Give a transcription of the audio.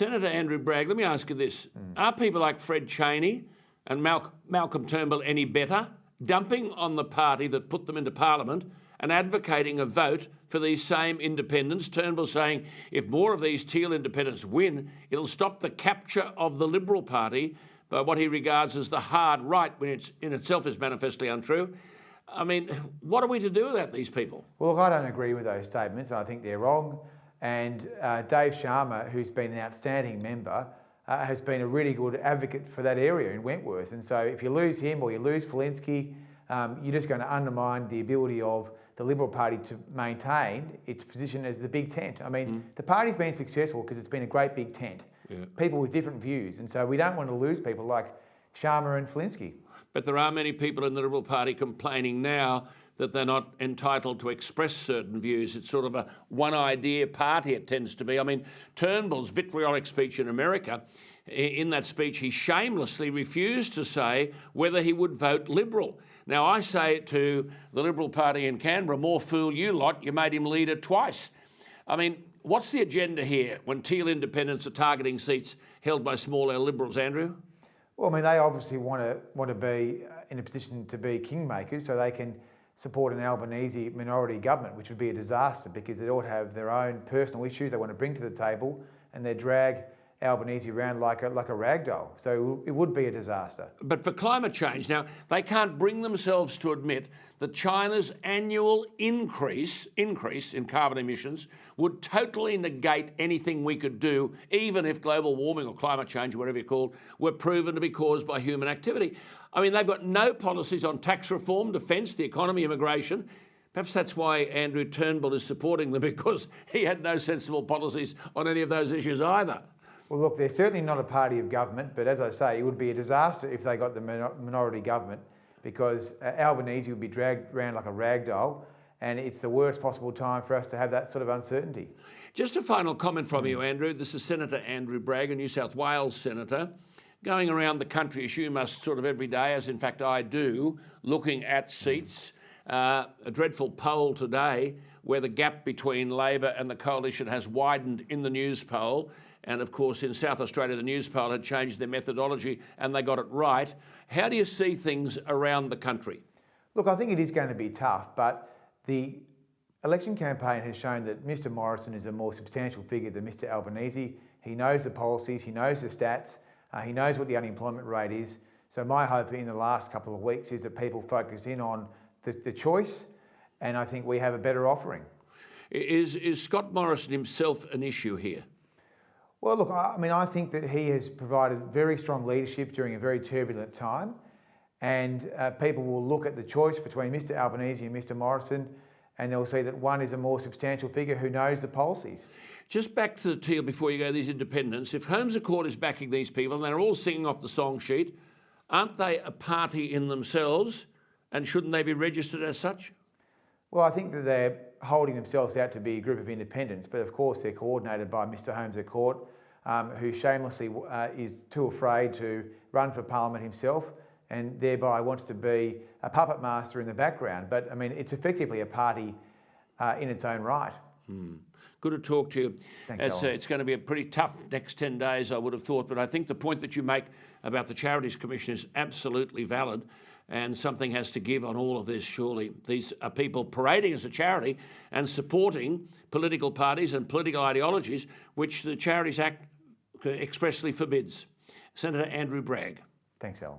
Senator Andrew Bragg, let me ask you this. Are people like Fred Chaney and Malcolm Turnbull any better, dumping on the party that put them into Parliament and advocating a vote for these same independents? Turnbull saying if more of these teal independents win, it'll stop the capture of the Liberal Party by what he regards as the hard right, when it's in itself is manifestly untrue. I mean, what are we to do about these people? Well, look, I don't agree with those statements. I think they're wrong. And Dave Sharma, who's been an outstanding member, has been a really good advocate for that area in Wentworth. And so if you lose him or you lose Falinsky, you're just going to undermine the ability of the Liberal Party to maintain its position as the big tent. I mean, the party's been successful because it's been a great big tent. Yeah. People with different views. And so we don't want to lose people like Sharma and Falinsky. But there are many people in the Liberal Party complaining now that they're not entitled to express certain views. It's sort of a one-idea party, it tends to be. I mean, Turnbull's vitriolic speech in America, in that speech he shamelessly refused to say whether he would vote Liberal. Now, I say to the Liberal Party in Canberra, more fool you lot, you made him leader twice. I mean, what's the agenda here when teal independents are targeting seats held by small L Liberals, Andrew? Well, I mean, they obviously want to be in a position to be kingmakers so they can support an Albanese minority government, which would be a disaster because they all have their own personal issues they want to bring to the table, and they drag Albanese around like a rag doll. So it would be a disaster. But for climate change, now, they can't bring themselves to admit that China's annual increase in carbon emissions would totally negate anything we could do, even if global warming or climate change, whatever you call it, were proven to be caused by human activity. I mean, they've got no policies on tax reform, defence, the economy, immigration. Perhaps that's why Andrew Turnbull is supporting them, because he had no sensible policies on any of those issues either. Well, look, they're certainly not a party of government, but as I say, it would be a disaster if they got the minority government, because Albanese would be dragged around like a rag doll, and it's the worst possible time for us to have that sort of uncertainty. Just a final comment from you, Andrew. This is Senator Andrew Bragg, a New South Wales senator, going around the country, as you must sort of every day, as in fact I do, looking at seats. A dreadful poll today where the gap between Labor and the Coalition has widened in the News poll. And of course, in South Australia, the News poll had changed their methodology and they got it right. How do you see things around the country? Look, I think it is going to be tough, but the election campaign has shown that Mr Morrison is a more substantial figure than Mr Albanese. He knows the policies, he knows the stats, he knows what the unemployment rate is. So my hope in the last couple of weeks is that people focus in on the choice, and I think we have a better offering. Is Scott Morrison himself an issue here? Well, look, I mean, I think that he has provided very strong leadership during a very turbulent time, and people will look at the choice between Mr Albanese and Mr Morrison, and they'll see that one is a more substantial figure who knows the policies. Just back to the teal before you go, these independents. If Holmes Accord is backing these people and they're all singing off the song sheet, aren't they a party in themselves, and shouldn't they be registered as such? Well, I think that they're holding themselves out to be a group of independents, but of course they're coordinated by Mr Holmes Accord, who shamelessly is too afraid to run for Parliament himself, and thereby wants to be a puppet master in the background. But I mean, it's effectively a party in its own right. Good to talk to you. Thanks, it's going to be a pretty tough next 10 days, I would have thought, but I think the point that you make about the Charities Commission is absolutely valid, and something has to give on all of this, surely. These are people parading as a charity and supporting political parties and political ideologies, which the Charities Act expressly forbids. Senator Andrew Bragg. Thanks, Alan.